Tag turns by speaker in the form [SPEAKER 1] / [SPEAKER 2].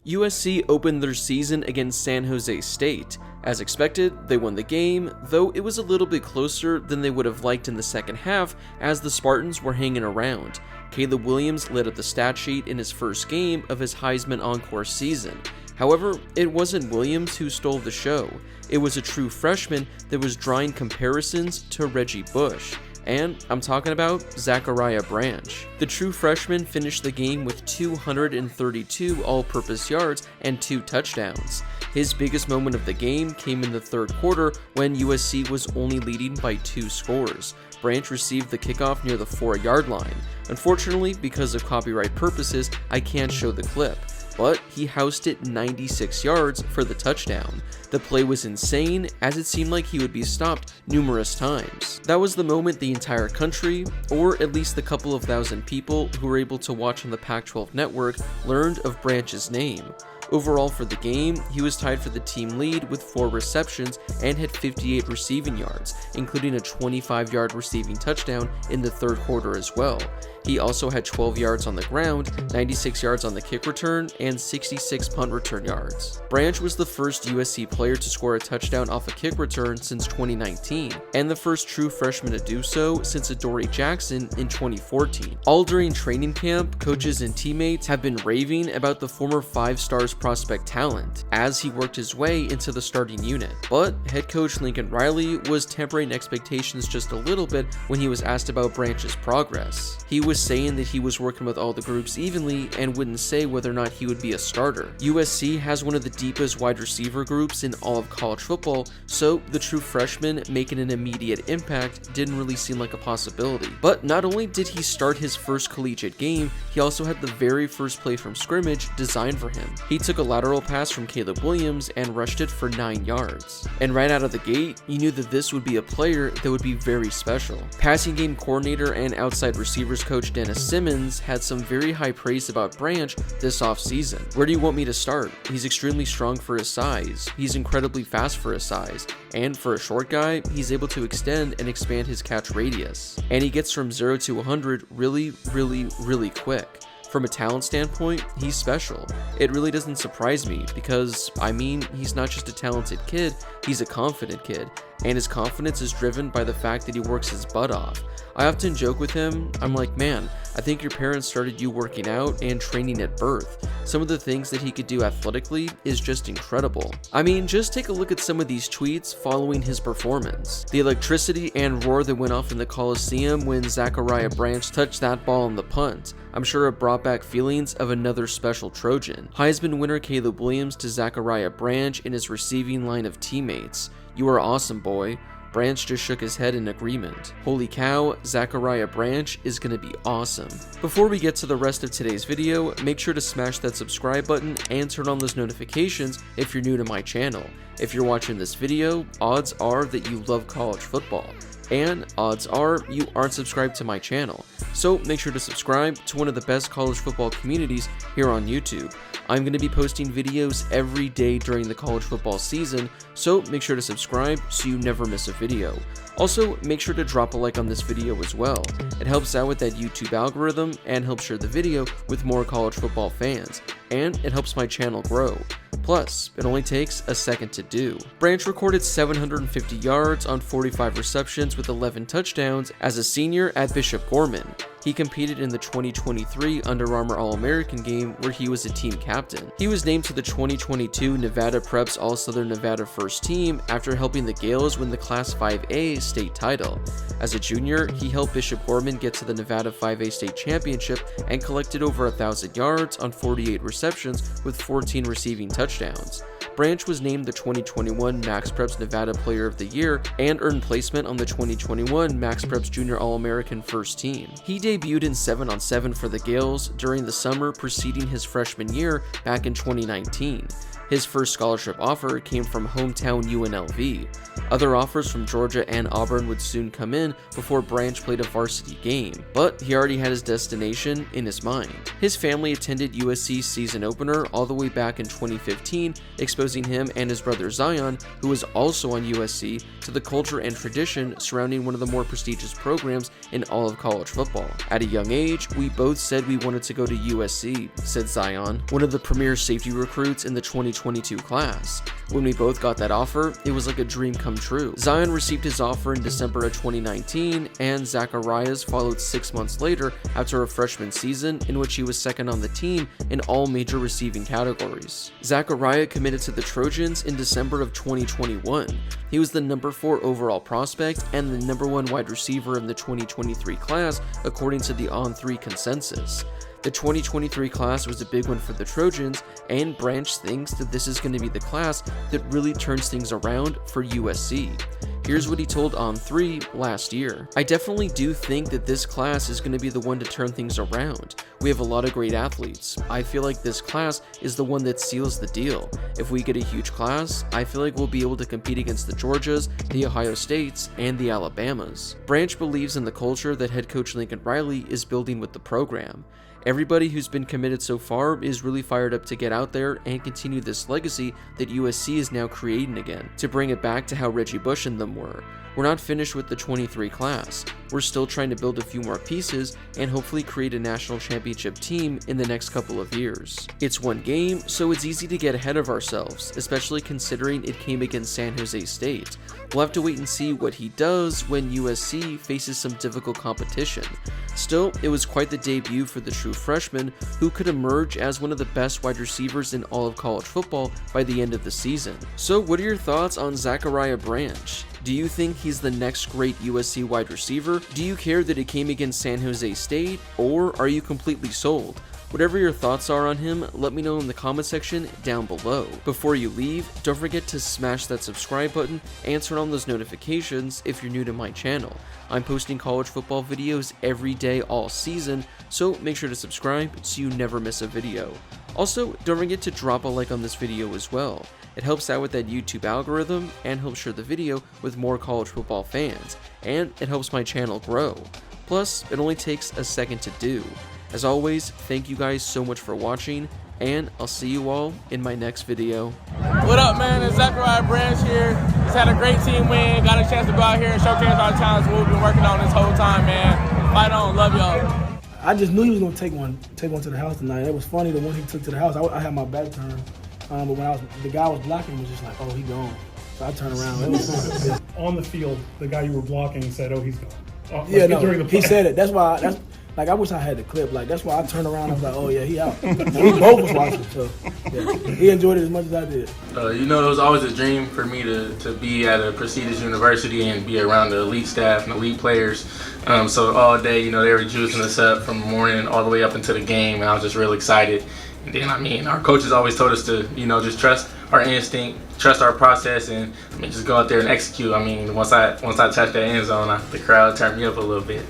[SPEAKER 1] USC opened their season against San Jose State. As expected, they won the game, though it was a little bit closer than they would have liked in the second half as the Spartans were hanging around. Caleb Williams lit up the stat sheet in his first game of his Heisman Encore season. However, it wasn't Williams who stole the show. It was a true freshman that was drawing comparisons to Reggie Bush. And I'm talking about Zachariah Branch. The true freshman finished the game with 232 all-purpose yards and 2 touchdowns. His biggest moment of the game came in the third quarter when USC was only leading by 2 scores. Branch received the kickoff near the 4-yard line. Unfortunately, because of copyright purposes, I can't show the clip, but he housed it 96 yards for the touchdown. The play was insane, as it seemed like he would be stopped numerous times. That was the moment the entire country, or at least the couple of thousand people who were able to watch on the Pac-12 network, learned of Branch's name. Overall for the game, he was tied for the team lead with 4 receptions and had 58 receiving yards, including a 25-yard receiving touchdown in the third quarter as well. He also had 12 yards on the ground, 96 yards on the kick return, and 66 punt return yards. Branch was the first USC player to score a touchdown off a kick return since 2019, and the first true freshman to do so since Adoree Jackson in 2014. All during training camp, coaches and teammates have been raving about the former 5-stars prospect talent as he worked his way into the starting unit. But head coach Lincoln Riley was tempering expectations just a little bit when he was asked about Branch's progress. He was saying that he was working with all the groups evenly and wouldn't say whether or not he would be a starter. USC has one of the deepest wide receiver groups in all of college football, so the true freshman making an immediate impact didn't really seem like a possibility. But not only did he start his first collegiate game, he also had the very first play from scrimmage designed for him. He took a lateral pass from Caleb Williams and rushed it for 9 yards. And right out of the gate, you knew that this would be a player that would be very special. Passing game coordinator and outside receivers coach Dennis Simmons had some very high praise about Branch this offseason. Where do you want me to start? He's extremely strong for his size, he's incredibly fast for his size, and for a short guy, he's able to extend and expand his catch radius. And he gets from 0 to 100 really quick. From a talent standpoint, he's special. It really doesn't surprise me because, I mean, he's not just a talented kid, he's a confident kid, and his confidence is driven by the fact that he works his butt off. I often joke with him, I'm like, man, I think your parents started you working out and training at birth. Some of the things that he could do athletically is just incredible. I mean, just take a look at some of these tweets following his performance. The electricity and roar that went off in the Coliseum when Zachariah Branch touched that ball on the punt. I'm sure it brought back feelings of another special Trojan. Heisman winner Caleb Williams to Zachariah Branch in his receiving line of teammates. You are awesome, boy. Branch just shook his head in agreement. Holy cow, Zachariah Branch is gonna be awesome. Before we get to the rest of today's video, make sure to smash that subscribe button and turn on those notifications if you're new to my channel. If you're watching this video, odds are that you love college football, and odds are you aren't subscribed to my channel. So make sure to subscribe to one of the best college football communities here on YouTube. I'm going to be posting videos every day during the college football season, so make sure to subscribe so you never miss a video. Also, make sure to drop a like on this video as well. It helps out with that YouTube algorithm and helps share the video with more college football fans, and it helps my channel grow. Plus, it only takes a second to do. Branch recorded 750 yards on 45 receptions with 11 touchdowns as a senior at Bishop Gorman. He competed in the 2023 Under Armour All-American game where he was a team captain. He was named to the 2022 Nevada Preps All-Southern Nevada First Team after helping the Gales win the Class 5A state title. As a junior, he helped Bishop Gorman get to the Nevada 5A state championship and collected over 1,000 yards on 48 receptions with 14 receiving touchdowns. Branch was named the 2021 Max Preps Nevada Player of the Year and earned placement on the 2021 Max Preps Junior All-American First Team. He debuted in 7-on-7 for the Gales during the summer preceding his freshman year back in 2019. His first scholarship offer came from hometown UNLV. Other offers from Georgia and Auburn would soon come in before Branch played a varsity game, but he already had his destination in his mind. His family attended USC's season opener all the way back in 2015, exposing him and his brother Zion, who was also on USC, to the culture and tradition surrounding one of the more prestigious programs in all of college football. At a young age, we both said we wanted to go to USC, said Zion, one of the premier safety recruits in the 2022 class. When we both got that offer, it was like a dream come true. Zion received his offer in December of 2019, and Zachariah's followed 6 months later after a freshman season in which he was second on the team in all major receiving categories. Zachariah committed to the Trojans in December of 2021. He was the number 4 overall prospect and the number 1 wide receiver in the 2023 class, according to the On3 consensus. The 2023 class was a big one for the Trojans, and Branch thinks that this is going to be the class that really turns things around for USC. Here's what he told On3 last year. "I definitely do think that this class is going to be the one to turn things around. We have a lot of great athletes. I feel like this class is the one that seals the deal. If we get a huge class, I feel like we'll be able to compete against the Georgias, the Ohio States, and the Alabamas." Branch believes in the culture that head coach Lincoln Riley is building with the program. Everybody who's been committed so far is really fired up to get out there and continue this legacy that USC is now creating again, to bring it back to how Reggie Bush and them were. We're not finished with the 23 class. We're still trying to build a few more pieces and hopefully create a national championship team in the next couple of years. It's one game, so it's easy to get ahead of ourselves, especially considering it came against San Jose State. We'll have to wait and see what he does when USC faces some difficult competition. Still, it was quite the debut for the true freshman, who could emerge as one of the best wide receivers in all of college football by the end of the season. So what are your thoughts on Zachariah Branch? Do you think he's the next great USC wide receiver? Do you care that it came against San Jose State? Or are you completely sold? Whatever your thoughts are on him, let me know in the comment section down below. Before you leave, don't forget to smash that subscribe button and turn on those notifications if you're new to my channel. I'm posting college football videos every day all season, so make sure to subscribe so you never miss a video. Also, don't forget to drop a like on this video as well. It helps out with that YouTube algorithm and helps share the video with more college football fans, and it helps my channel grow. Plus, it only takes a second to do. As always, thank you guys so much for watching, and I'll see you all in my next video.
[SPEAKER 2] What up, man? It's Zachariah Branch here. Just had a great team win. Got a chance to go out here and showcase our talents, what we've been working on this whole time, man. Fight on. Love y'all.
[SPEAKER 3] I just knew he was gonna take one to the house tonight. It was funny, the one he took to the house. I had my back turned, but when the guy was blocking, was just like, oh, he gone. So I turned around. It was fun.
[SPEAKER 4] On the field, the guy you were blocking said, "Oh, he's gone."
[SPEAKER 3] Yeah, no, he said it. That's why. Like, I wish I had the clip. Like, that's why I turned around and was like, oh, yeah, he out. And we both was watching, so, yeah. He enjoyed it as much as I did.
[SPEAKER 5] It was always a dream for me to be at a prestigious university and be around the elite staff and elite players. So all day, they were juicing us up from the morning all the way up into the game, and I was just real excited. And then, our coaches always told us to, just trust our instinct, trust our process, and just go out there and execute. Once I touched that end zone, the crowd turned me up a little bit.